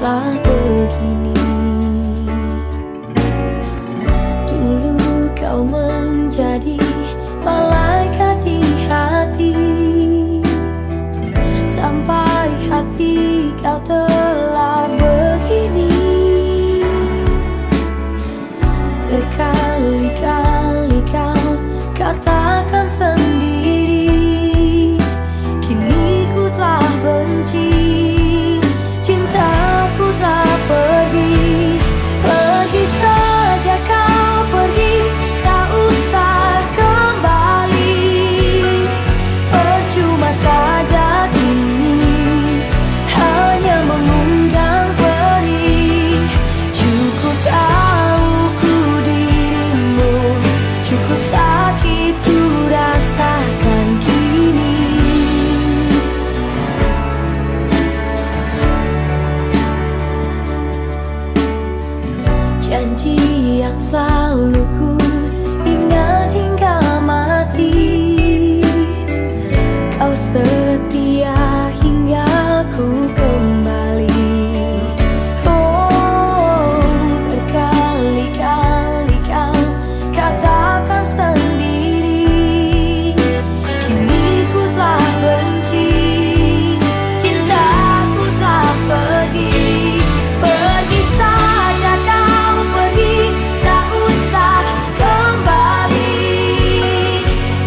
telah begini. Dulu kau menjadi malaikat di hati, sampai hati kau telah begini. Berkali-kali kau katakan sendiri, kini ku telah benci, cintaku telah pergi. Pergi saja kau pergi, tak usah kembali. Percuma saja kini hanya mengundang perih. Cukup tahu ku dirimu, cukup sakit ku rasakan kini. Janji yang selalu ku ingat hingga mati, kau setia hingga ku kembali. Oh, berkali-kali kau katakan sendiri, kini ku telah benci, cintaku telah pergi. Pergi saja kau pergi, tak usah kembali.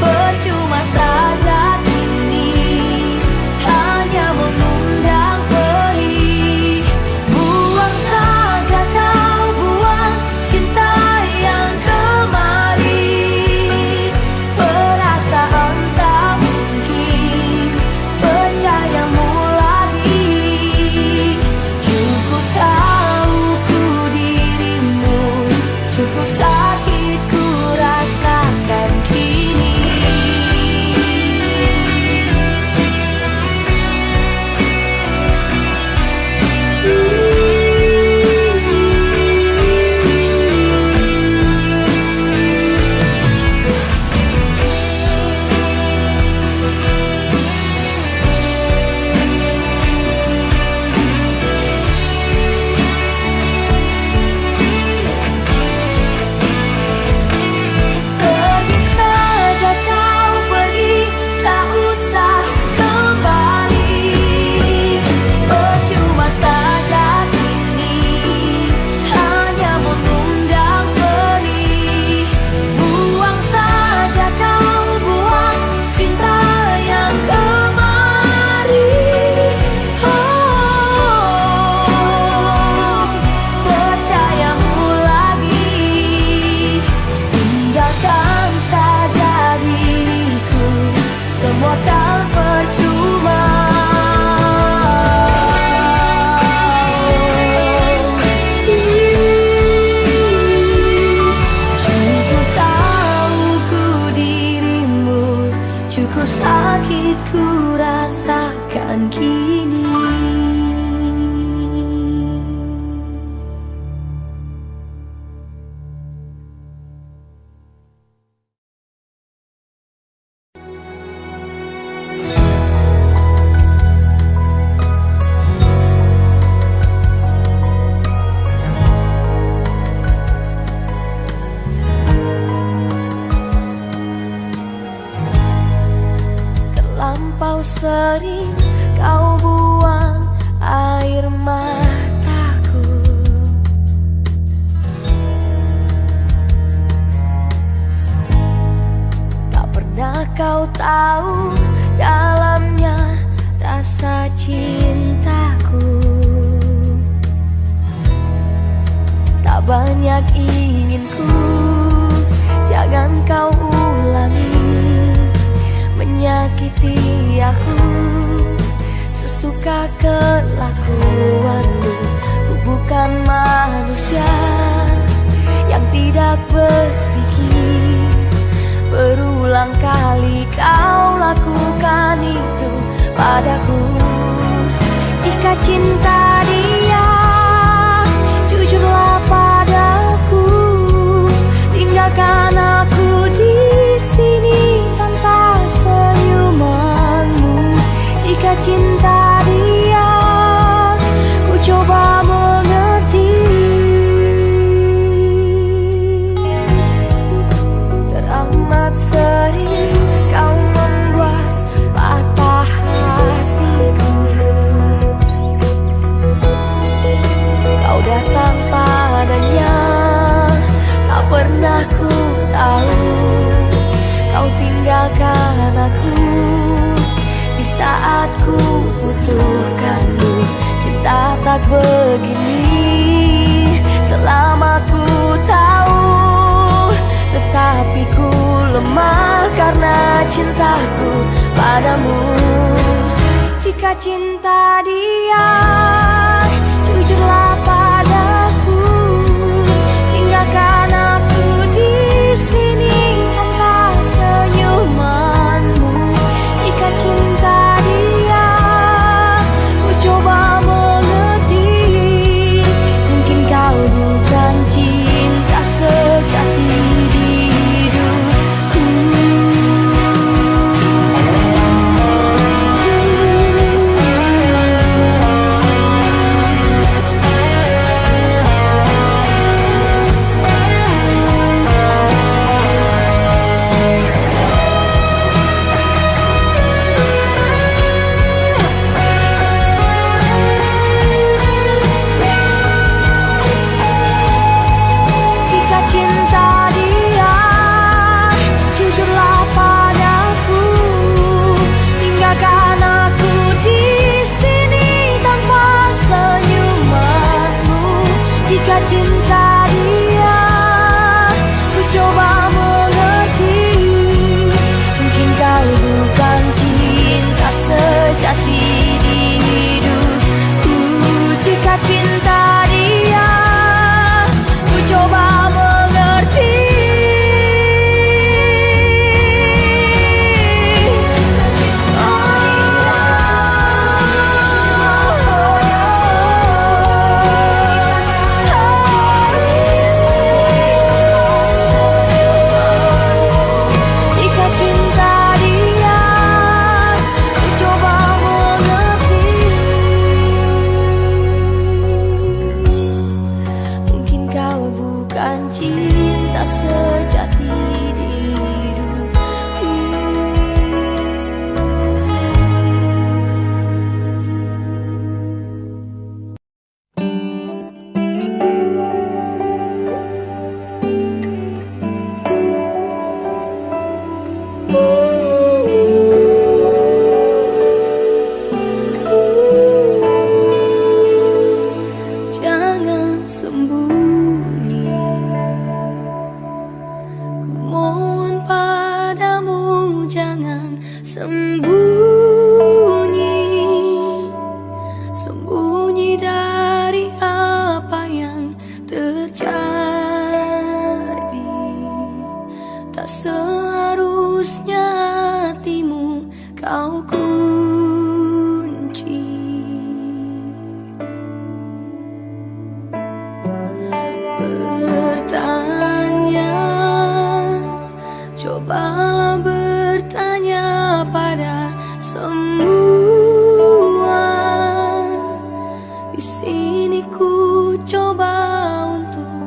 Percuma saja kini hanya mengundang perih. Buang saja kau, buang cinta yang kemarin. Perasaan tak mungkin percayamu lagi. Cukup tahu ku dirimu, cukup sakit ku rasakan kini. Pergi saja kau pergi, tak usah kembali. Percuma saja kini hanya mengundang perih. Buang saja kau, buang cinta yang kemarin. Oh, percayamu lagi. Tinggalkan saja diriku, semua kan percuma. Cukup tahu ku dirimu, cukup sakit ku rasakan kini. Terlampau sering kau buang air mataku, tak pernah kau tahu dalamnya rasa cintaku. Tak banyak inginku, jangan kau ulangi menyakiti aku sesuka kelakuanmu. Ku bukan manusia yang tidak berpikir. Berulang kali kau lakukan itu padaku. Jika cinta dia, jujurlah padaku. Tinggalkan aku di sini tanpa senyumanmu. Jika cinta dia, ku coba ku tahu kau tinggalkan aku di saat ku butuhkanmu. Cinta tak begini selama ku tahu, tetapi ku lemah karena cintaku padamu. Jika cinta dia, jujurlah padaku, tinggalkan aku di sini tanpa senyumanmu. Jika cinta dia, ku coba mengerti, mungkin kau bukan cinta sejati di hidupku. Cinta dia, ku coba mengerti, mungkin kau bukan cinta sejati di hidupku. Jika cinta dia, ku coba mengerti. Cinta sejati di hidupku. Jangan sembunyi, mohon padamu jangan sembunyi, sembunyi dari apa yang terjadi. Tak seharusnya hatimu kau kunci. Bertanya, cobalah bertanya pada semua. Di sini ku coba untuk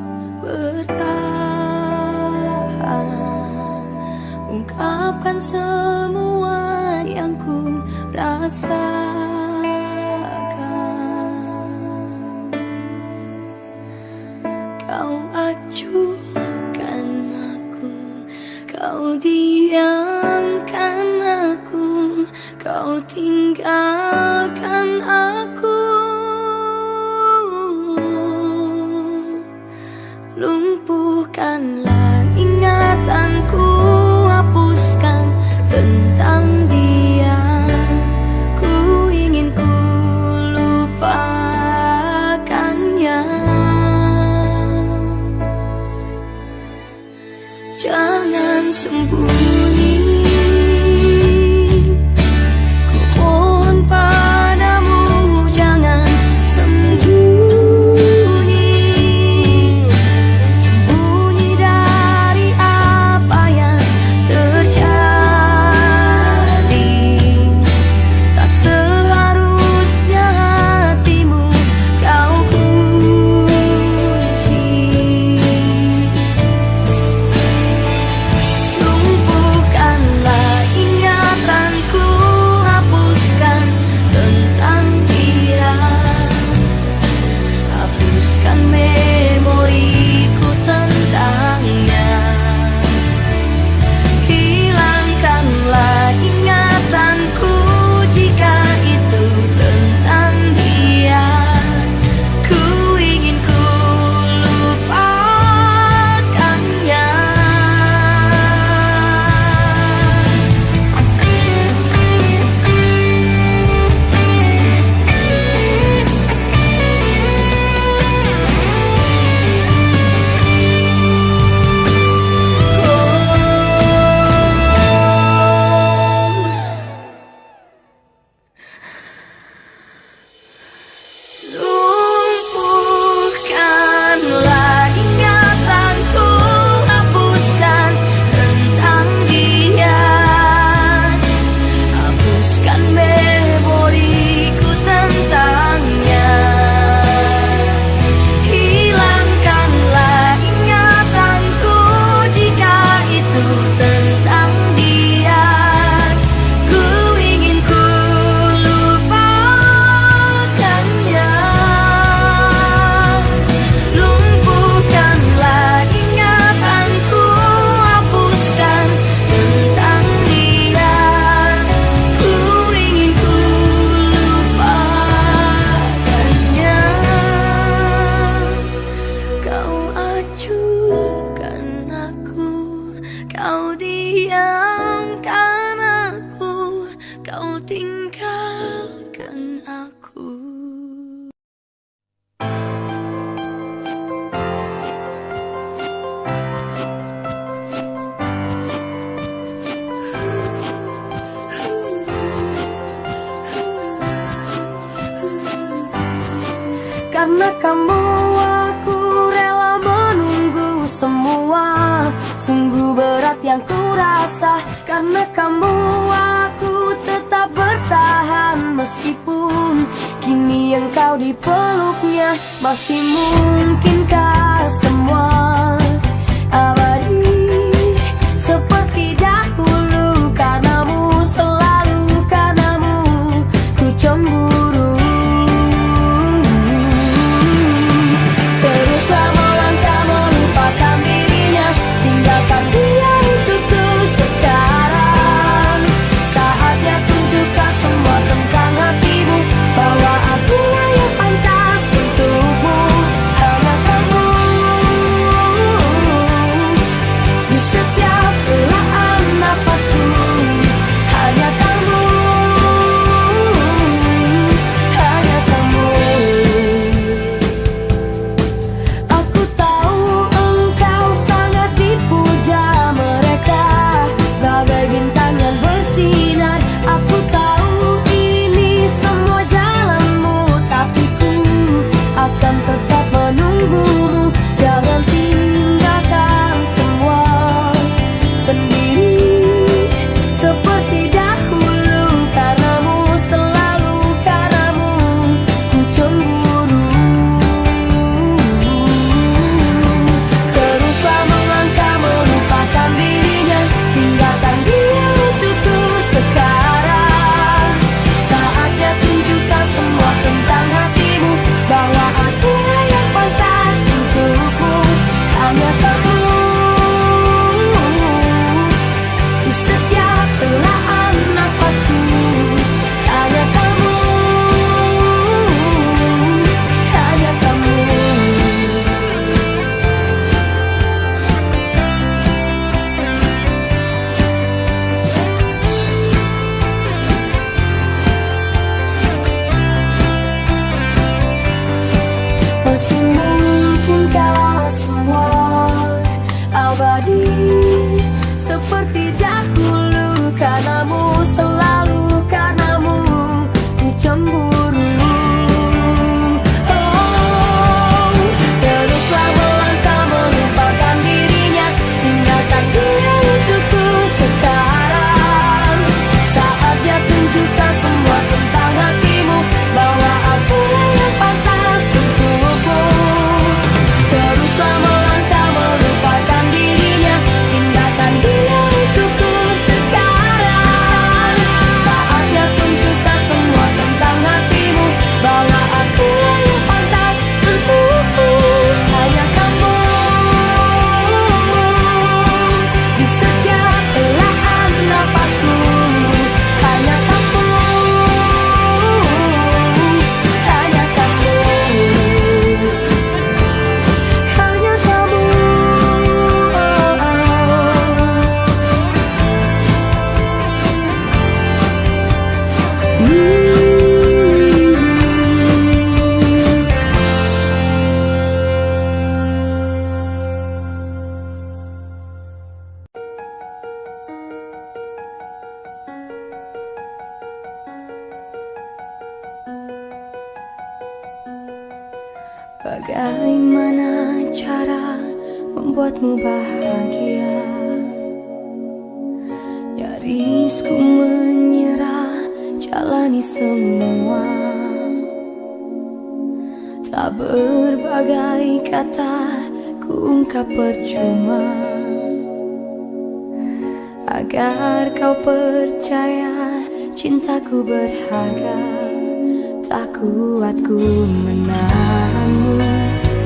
bertahan, ungkapkan semua yang ku rasakan. Kau acuhkan aku, kau diamkan aku, kau tinggalkan aku. Lumpuhkanlah ingatanku, hapuskan tentang dia. Ku ingin ku lupakannya. Jangan sembunyi, ku mohon padamu jangan sembunyi, sembunyi dari apa yang terjadi. Tak seharusnya hatimu kau kunci. Lumpuhkan kamu aku rela menunggu semua. Sungguh berat yang ku rasa, karena kamu aku tetap bertahan. Meskipun kini engkau di peluknya, masih mungkinkah semua abadi seperti dahulu? Karenamu, selalu karenamu ku cemburu. Teruslah melangkah melupakan dirinya, tinggalkan dia untukku sekarang. Saatnya tunjukkan semua tentang hatimu, bahwa akulah yang pantas untukmu. Hanya kamu di setiap helaan nafasku. Hanya kamu, hanya kamu. Aku tahu engkau sangat dipuja mereka, bagai bintang yang bersinar. Aku tahu ini semua jalanmu, tapi ku akan tetap menunggumu. Jangan tinggalkan semua sendiri seperti dahulu. Karenamu, selalu karenamu ku cemburu. Teruslah melangkah melupakan dirinya, tinggalkan dia untukku sekarang. Saatnya tunjukkan semua tentang hatimu, bahwa akulah yang pantas untukmu. Hanya kamu di setiap helaan nafasku. Hanya kamu, hanya kamu. Masih mungkinkah semua abadi seperti dahulu? Karenamu, selalu karenamu ku cemburu. Oh, teruslah melangkah melupakan dirinya, tinggalkan dia untukku sekarang. Saatnya tunjukkan semua tentang hatimu, bahwa akulah yang pantas untukmu. Teruslah melangkah melupakan dirinya, tinggalkan dia untukku sekarang. Saatnya tunjukkan semua tentang hatimu, bahwa akulah yang pantas untukmu. Hanya kamu di setiap helaan nafasku. Hanya kamu, hanya kamu, hanya kamu. Bagaimana cara membuatmu bahagia? Nyaris ku menyerah, jalani semua. Tak berbagai kata ku ungkap percuma, agar kau percaya cintaku berharga. Tak kuat ku menahanmu,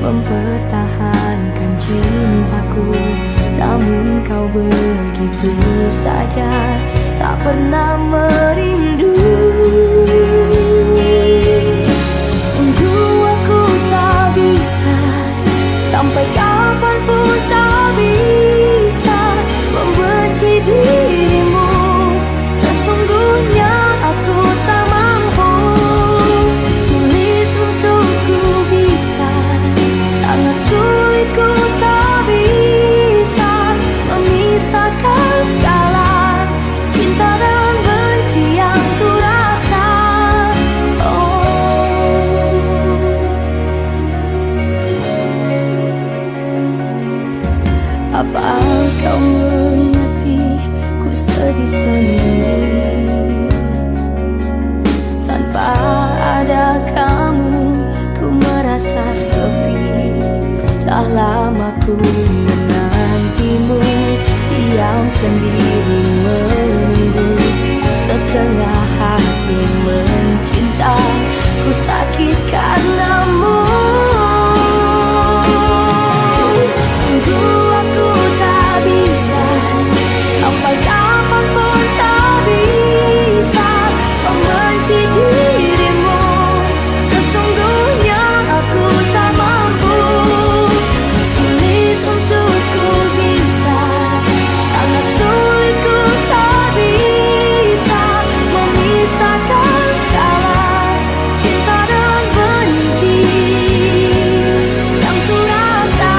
mempertahankan cintaku. Namun kau begitu saja tak pernah merindu. Sungguh aku tak bisa, sampai kapanpun tak bisa membenci dirimu. Sesungguhnya aku tak mampu, sulit untukku bisa, sangat sulit ku tak bisa memisahkan segala cinta dan benci yang ku rasa. Oh, kau mengerti, ku sedih sendiri. Tanpa ada kamu, ku merasa sepi. Tak lama ku menantimu, diam sendiri menunggu. Setengah hati mencinta, ku sakit karenamu. Sungguh aku tak bisa, sampai kapanpun tak bisa membenci dirimu. Sesungguhnya aku tak mampu, sulit untuk ku bisa, sangat sulit ku tak bisa memisahkan segala cinta dan benci yang ku rasa.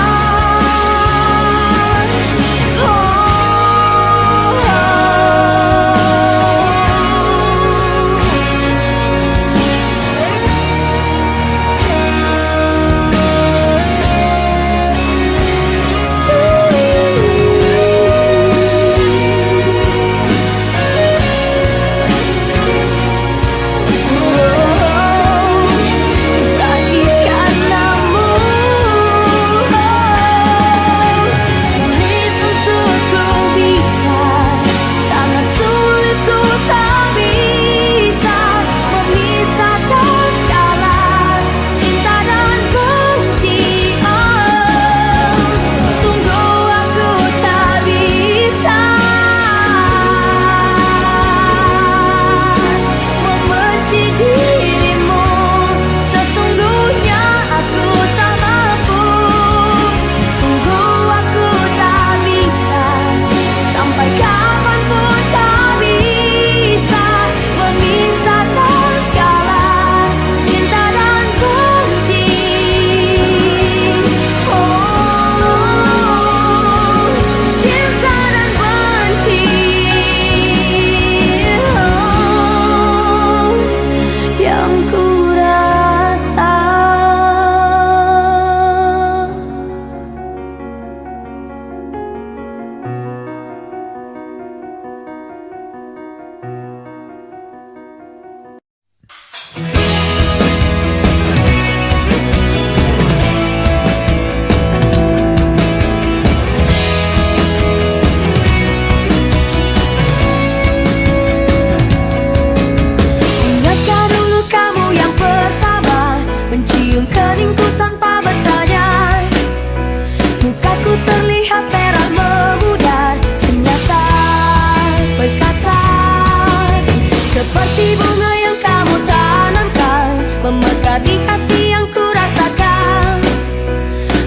Seperti bunga yang kamu tanamkan, memekar di hati yang ku rasakan.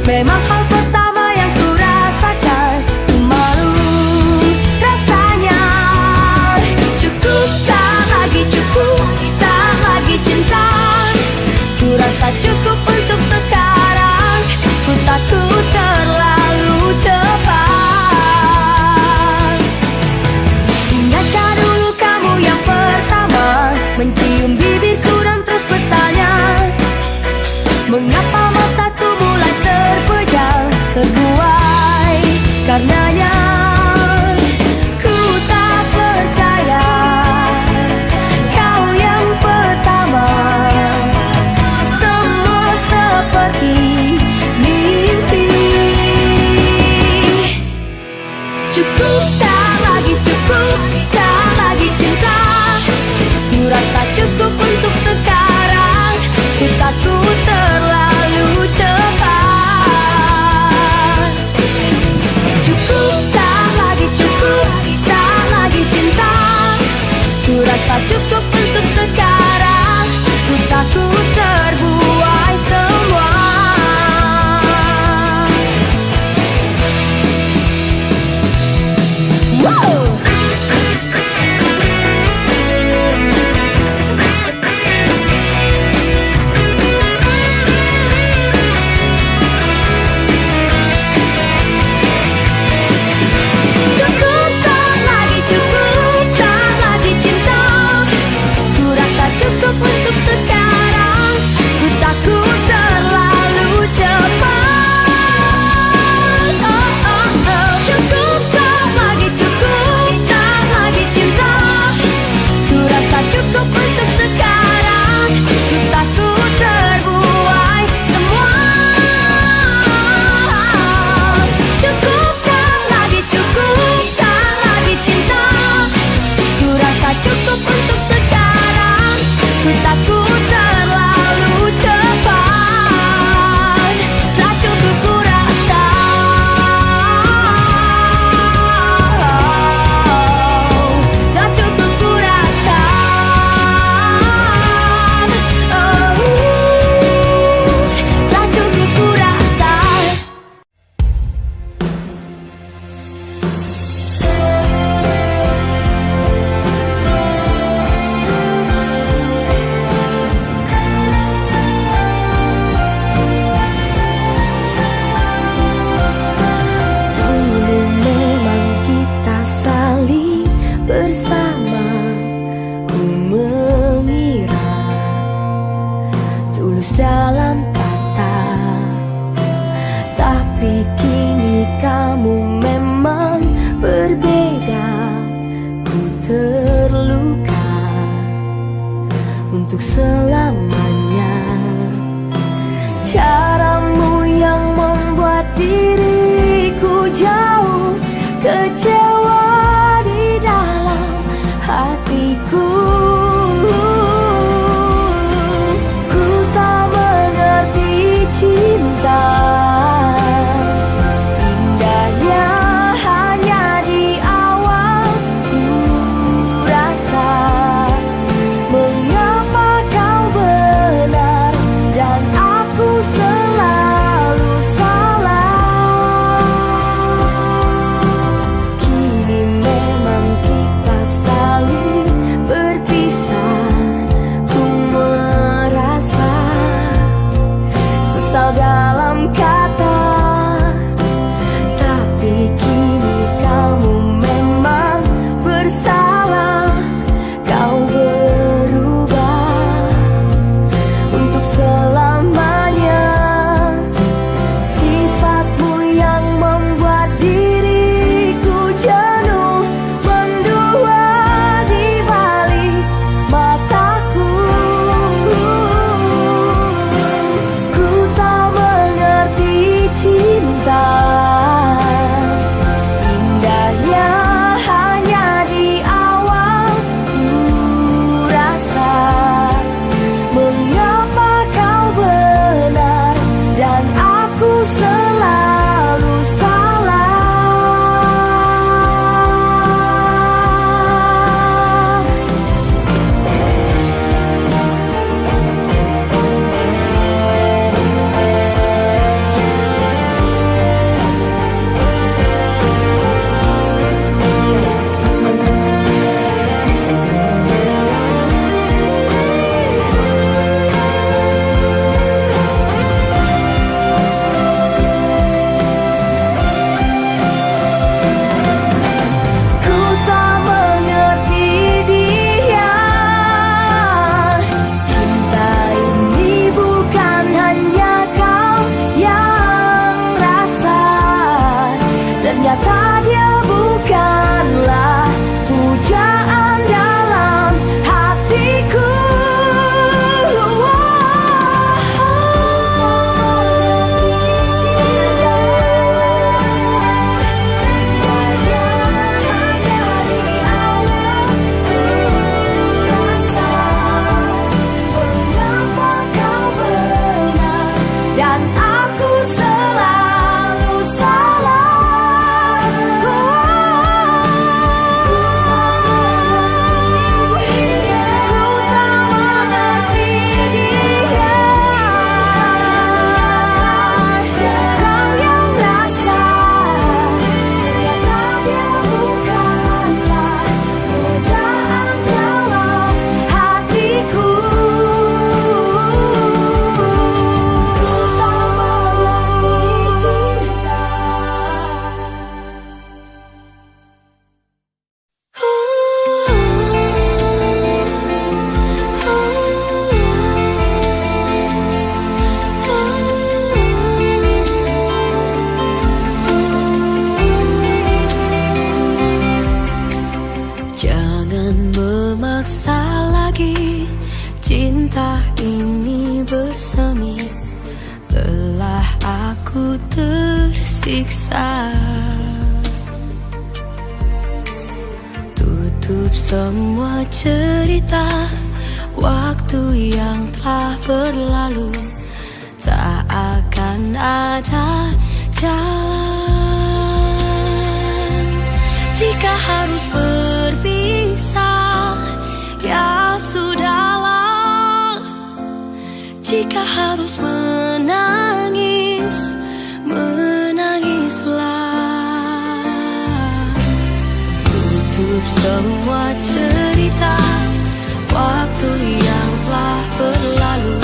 Memang hal pertama yang ku rasakan, ku malu rasanya. Cukup, tak lagi cukup, tak lagi cinta. Ku rasa cukup untuk sekarang, ku takut terlalu cepat. Ingatkah dulu kamu yang pertama mencium bibirku dan terus bertanya, mengapa mataku mulai terpejam, terbuai karenanya. Ku tak percaya kau yang pertama, semua seperti mimpi. Cukup, tak lagi cukup, tak lagi cinta. Ku rasa cukup untuk sekarang, ku takut terlalu cepat. Cukup, tak lagi cukup, tak lagi cinta. Ku rasa cukup untuk sekarang, ku takut terbuai semua. Wow. untuk selamanya. Caramu yang membuat diriku jauh kecewa di dalam hatiku. Ku tak mengerti cinta, indahnya hanya di awal. Ku rasa mengapa kau benar dan aku selalu salah. Kini memang kita saling berpisah. Ku merasa sesal dalam kata, tapi kini kamu memang bersalah. Kau berubah untuk selamanya. Sifatmu yang membuat diriku jenuh mendua di balik mataku. Ku tak mengerti cinta, indahnya hanya di awal. Ku rasa mengapa kau benar dan aku selalu salah. Ku tak mengerti dia. Cinta ini bukan hanya kau yang rasa. Ternyata dia bukanlah pujaan dalam hatiku. Dan aku selalu salah. Ku tak mengerti dia. Kau yang rasa, ternyata dia bukanlah pujaan dalam hatiku. Jangan memaksa lagi cinta ini bersemi. Lelah aku tersiksa. Tutup semua cerita waktu yang telah berlalu. Tak akan ada jalan jika harus berpisah. Ya sudahlah, jika harus menangis, menangislah. Tutup semua cerita waktu yang telah berlalu.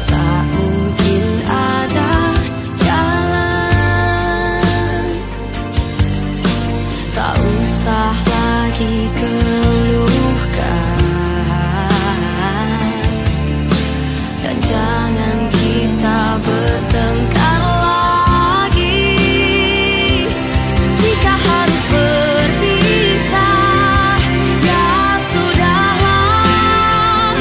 Tak mungkin ada jalan. Tak usah lagi keluhkan, dan jangan kita bertengkar lagi. Jika harus berpisah, ya sudahlah.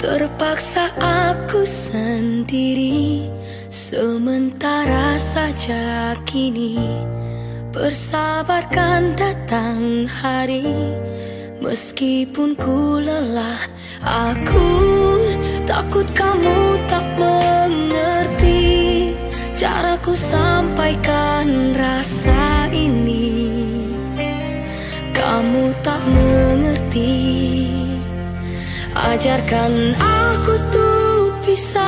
Terpaksa aku sendiri, sementara saja kini bersabarkan datang hari. Meskipun ku lelah, aku takut kamu tak mengerti caraku sampaikan rasa ini. Kamu tak mengerti. Ajarkan aku tuh bisa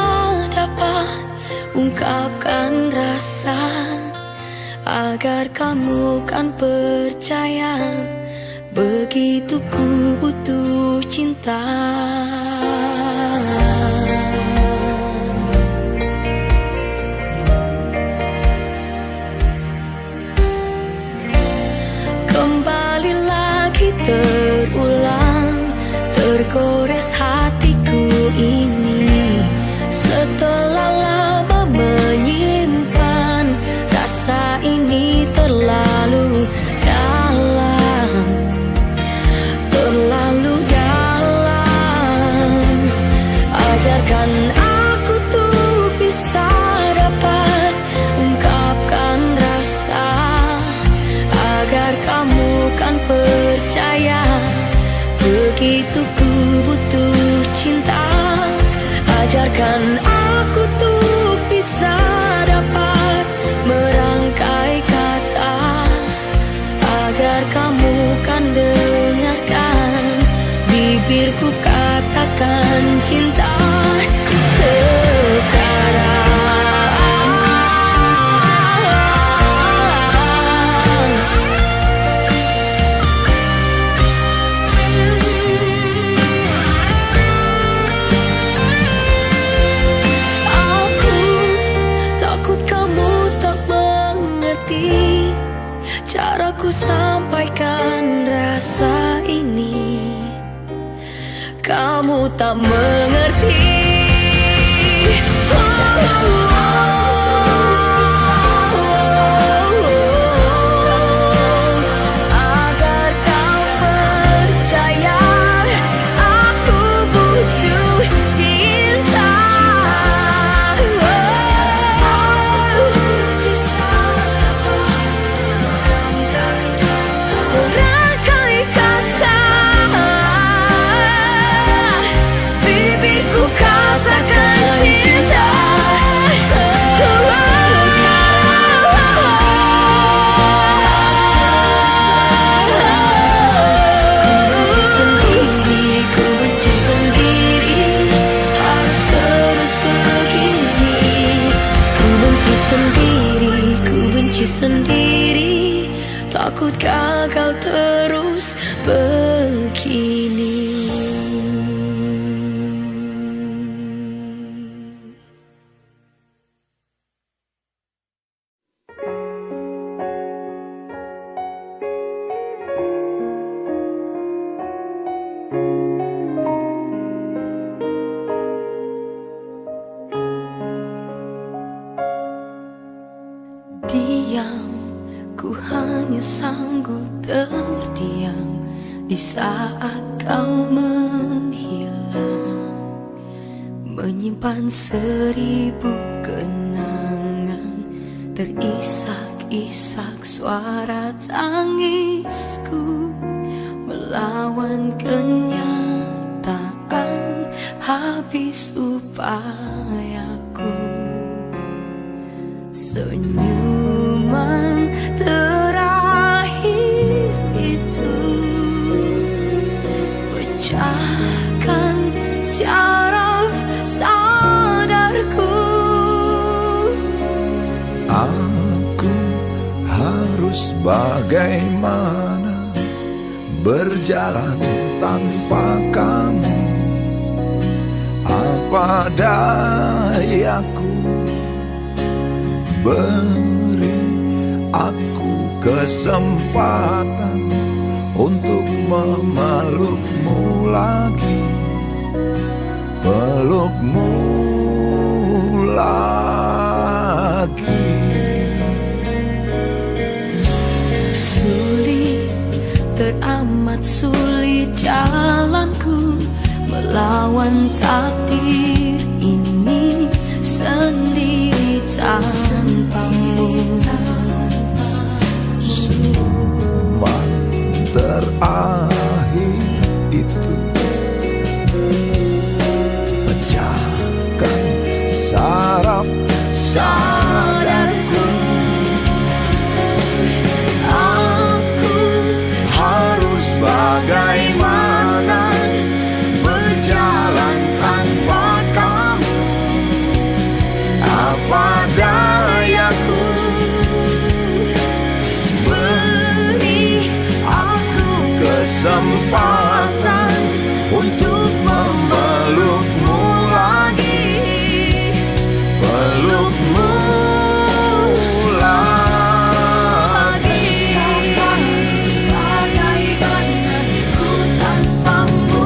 dapat ungkapkan rasa, agar kamu kan percaya begitu ku butuh cinta. Kembali lagi terulang, tergores hatiku ini. Setelah lama menyimpan rasa ini terlalu dalam, terlalu dalam. Ajarkan aku tuh bisa dapat ungkapkan rasa, agar kamu kan percaya begitu ku butuh cinta. Ajarkan aku tuh bisa dapat merangkai kata, agar kamu kan dengarkan bibirku katakan cinta sekarang. Caraku sampaikan rasa ini, kamu tak mengerti. Agar kau percaya aku butuh cinta. Merangkai kata, bibirku katakan cinta Ku benci sendiri, harus terus begini. Ku benci sendiri, takut gagal terus begini. Diam, ku hanya sanggup terdiam di saat kau menghilang, menyimpan 1000 kenangan, terisak-isak suara tangisku melawan kenyataan habis upayaku. Senyuman terakhir itu pecahkan syaraf sadarku. Aku harus bagaimana berjalan tanpa kamu? Apa dayaku? Beri aku kesempatan untuk memelukmu lagi, pelukmu lagi. Sulit, teramat sulit jalanku melawan takdir ini sendiri tanpamu. Senyuman terakhir itu pecahkan saraf sadarku. Aku harus bagaimana berjalan tanpa kamu? Apa dayaku? Beri aku kesempatan untuk memelukmu lagi, pelukmu lagi. Bagaimana ku tanpamu?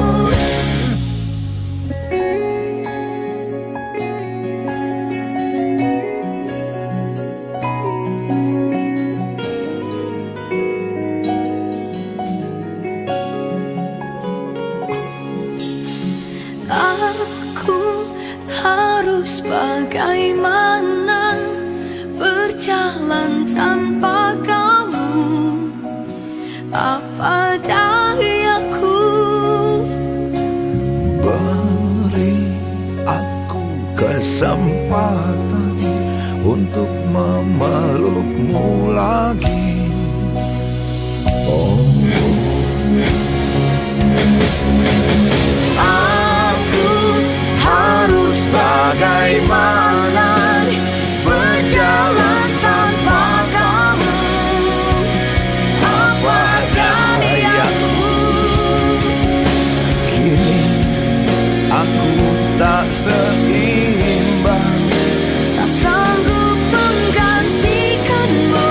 Aku harus bagaimana berjalan tanpa kamu? Apa dayaku? Beri aku kesempatan untuk memelukmu lagi. Oh, aku harus bagaimana berjalan tanpa kamu? Apa dayaku? Kini aku tak seimbang, Tak sanggup menggantikanmu.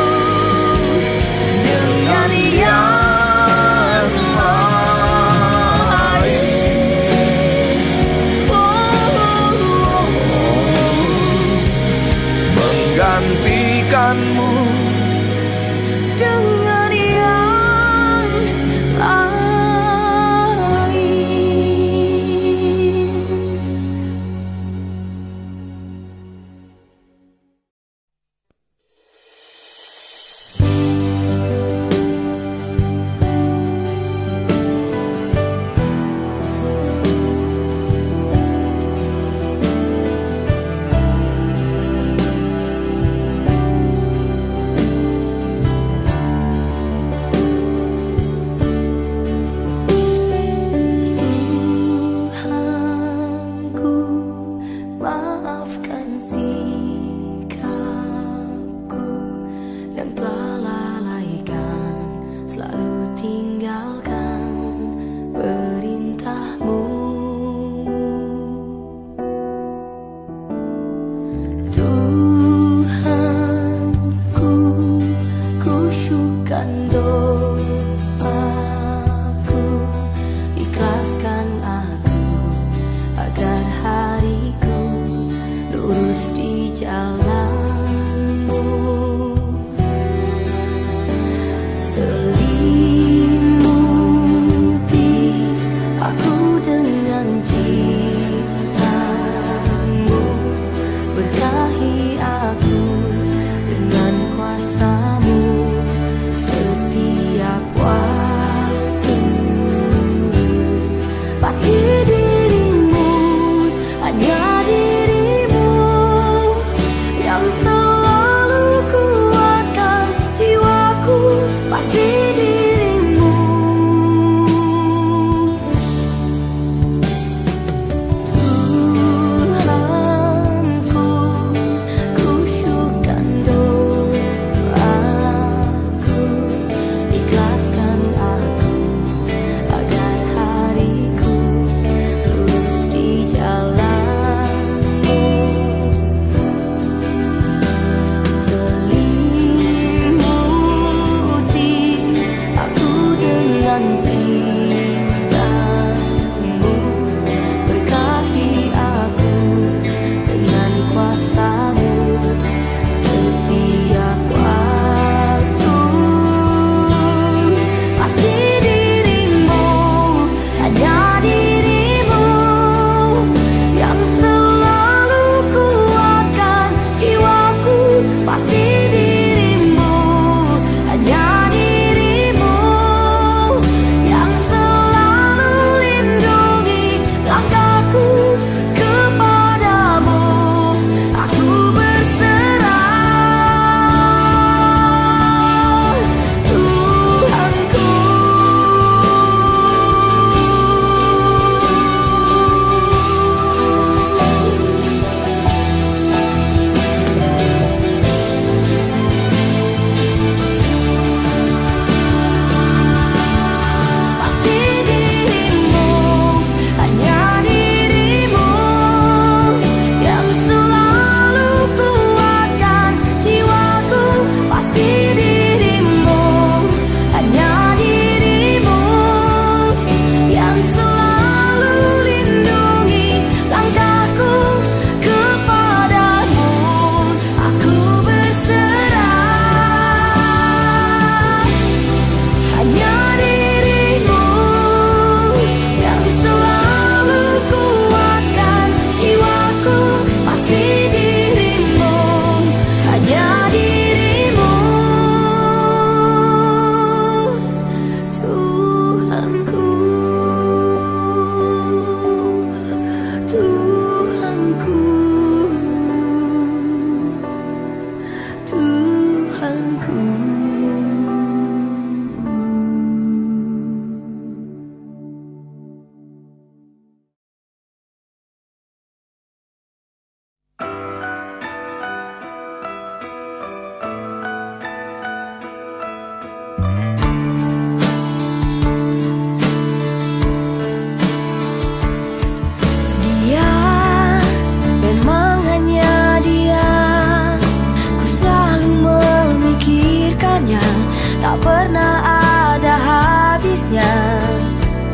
batasnya.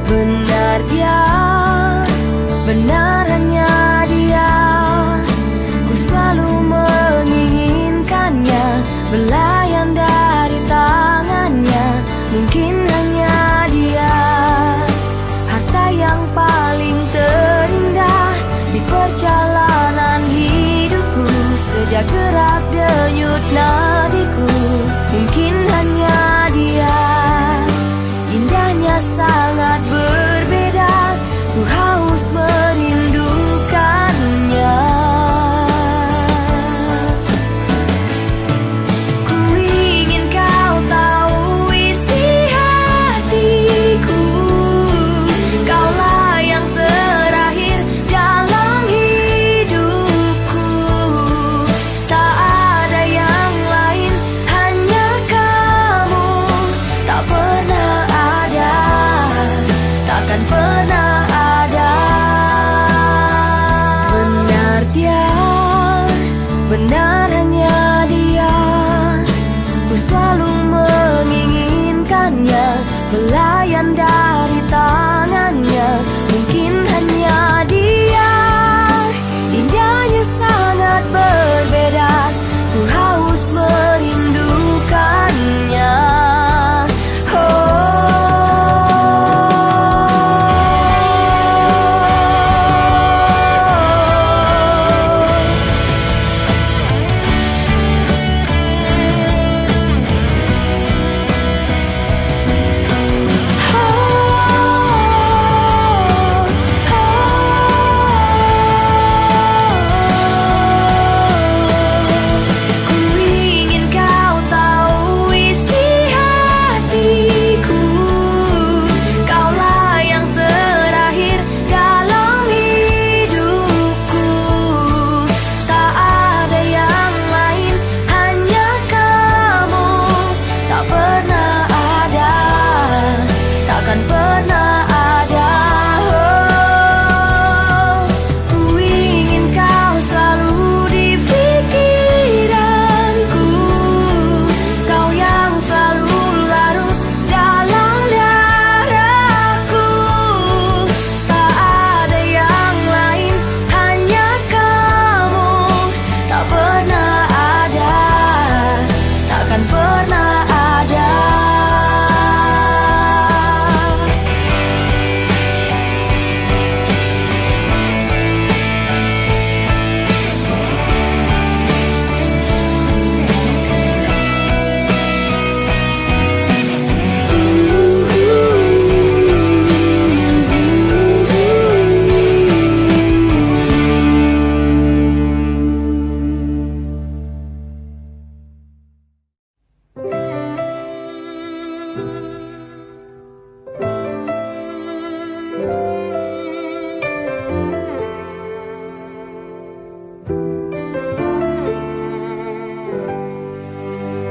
Benar dia, benar hanya dia. Ku selalu menginginkannya, belayan dari tangannya. Mungkin hanya dia, harta yang paling terindah di perjalanan hidupku. Sejak gerak denyut nadiku, mungkin hanya dia. Indahnya sangat berbeda, ku haus merindukannya. Ku ingin kau tahu isi hatiku, kaulah yang terakhir dalam hidupku. Tak ada yang lain, hanya kamu. Tak pernah ada, takkan pernah ada. Benar dia, benar hanya dia. Ku selalu menginginkannya, belayan dari tangannya. Mungkin hanya dia, indahnya sangat berbeda, ku haus merindukannya.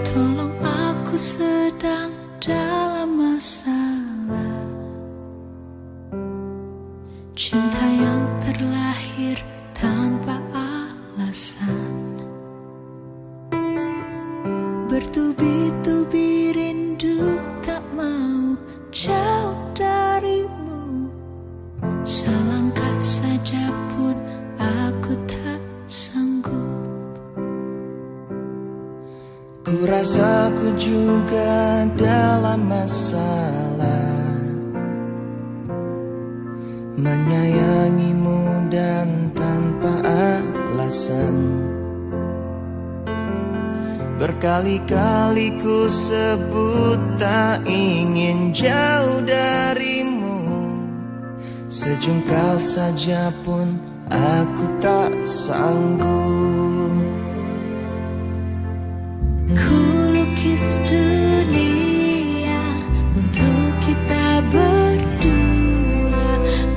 Tolong, aku sedang dalam masalah. Cinta yang terlahir tanpa alasan. Bertubi-tubi rindu, tak mau jauh darimu. Selangkah saja pun aku tak sanggup. Ku rasa ku juga dalam masalah, menyayangimu dan tanpa alasan. Berkali-kali ku sebut tak ingin jauh darimu. Sejengkal saja pun aku tak sanggup. Ku lukis dunia untuk kita berdua,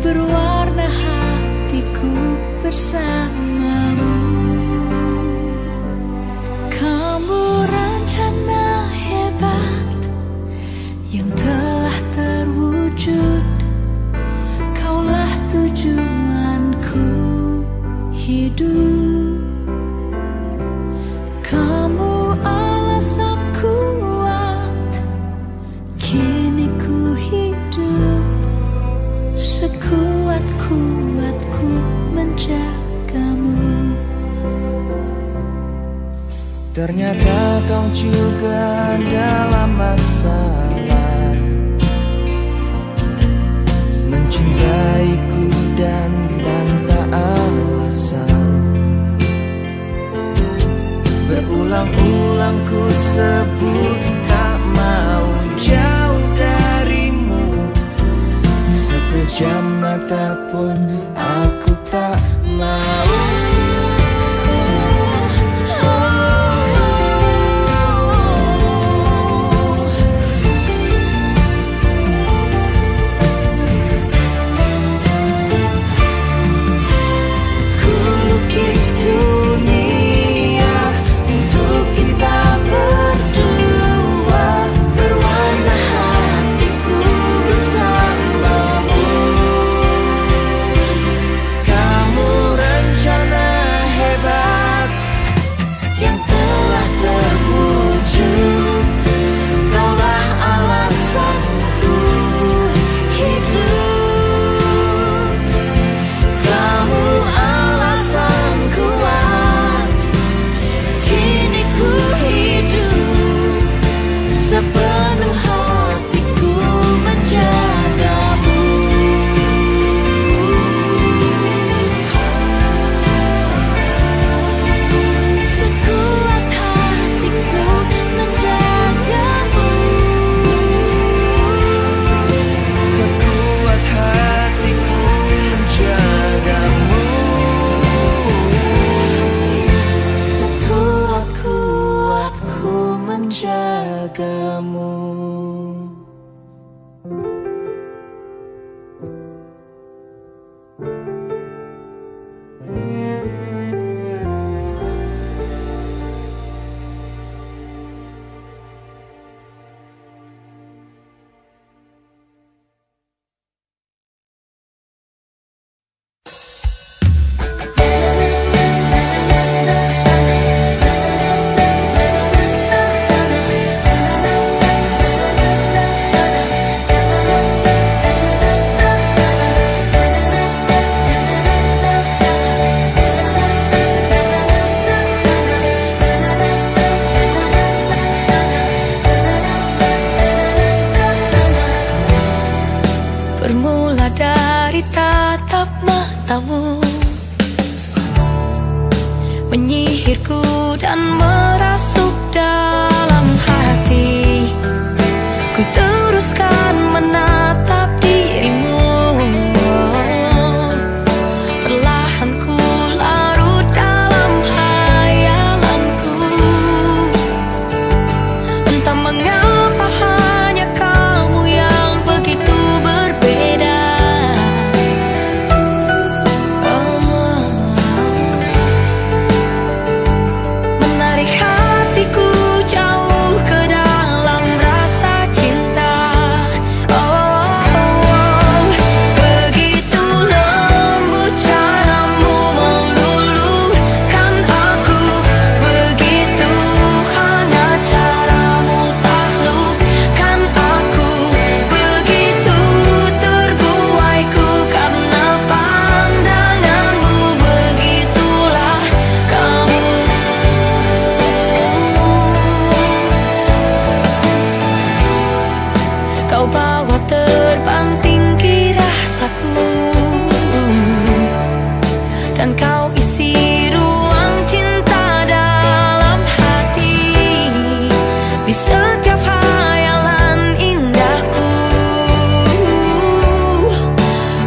berwarna hatiku bersamamu. Kamu rencana hebat yang telah terwujud. Kaulah tujuanku hidup. Kamu alasanku Ternyata kau juga dalam masalah, mencintaiku dan tanpa alasan. Berulang-ulang ku sebut tak mau jauh darimu. Sekejap mata pun aku tak mau. Bermula dari tatap matamu, menyihirku dan merasuk dalam hati. Ku teruskan menatap dirimu, perlahan ku larut dalam hayalanku. Entah mengapa hanya kamu yang begitu berbeda. Menarik hatiku jauh ke dalam rasa cinta. Begitu lembut caramu meluluhkan aku, begitu hangat caramu taklukkan aku, begitu terbuai ku karena pandanganmu, begitulah kamu. Kau bawa terbang tinggi rasaku, dan kau isi ruang cinta dalam hati. Di setiap hayalan indahku,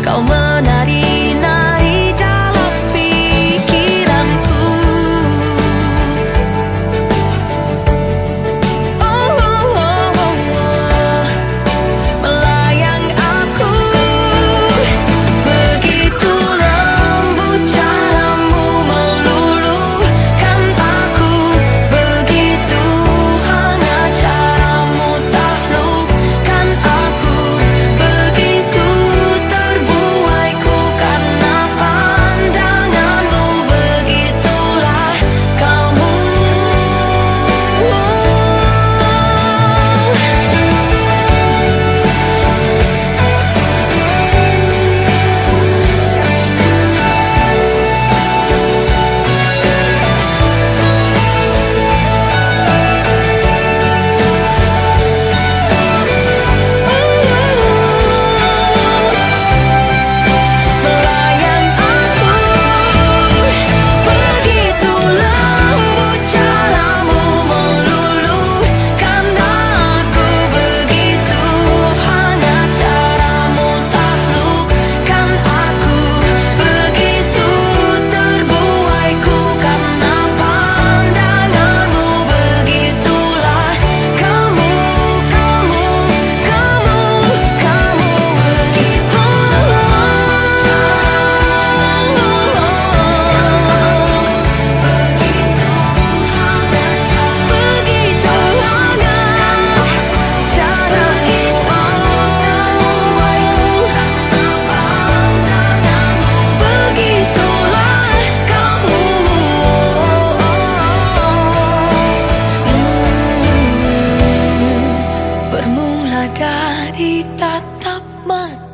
kau menari-nari dalam pikiranku. Melayang aku, begitu lembut cara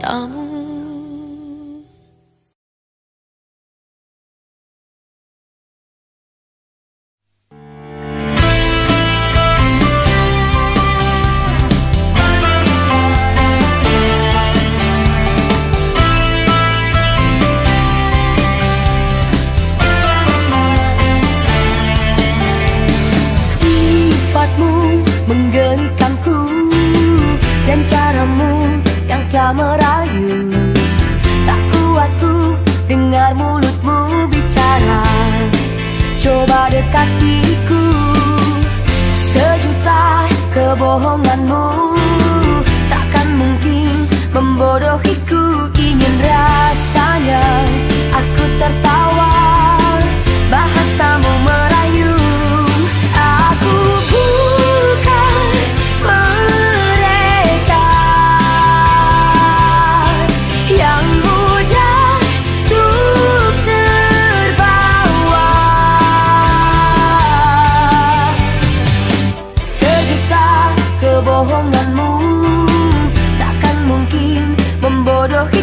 rasamu. Sifatmu menggelikanku dan caramu yang telah merayu. Tak kuat ku dengar mulutmu bicara, coba dekatiku. Sejuta kebohonganmu takkan mungkin membodohiku. Ingin rasanya aku tertawa, bahasamu merayu. Aku bukan mereka yang mudah untuk terbawa. Sejuta kebohonganmu takkan mungkin membodohi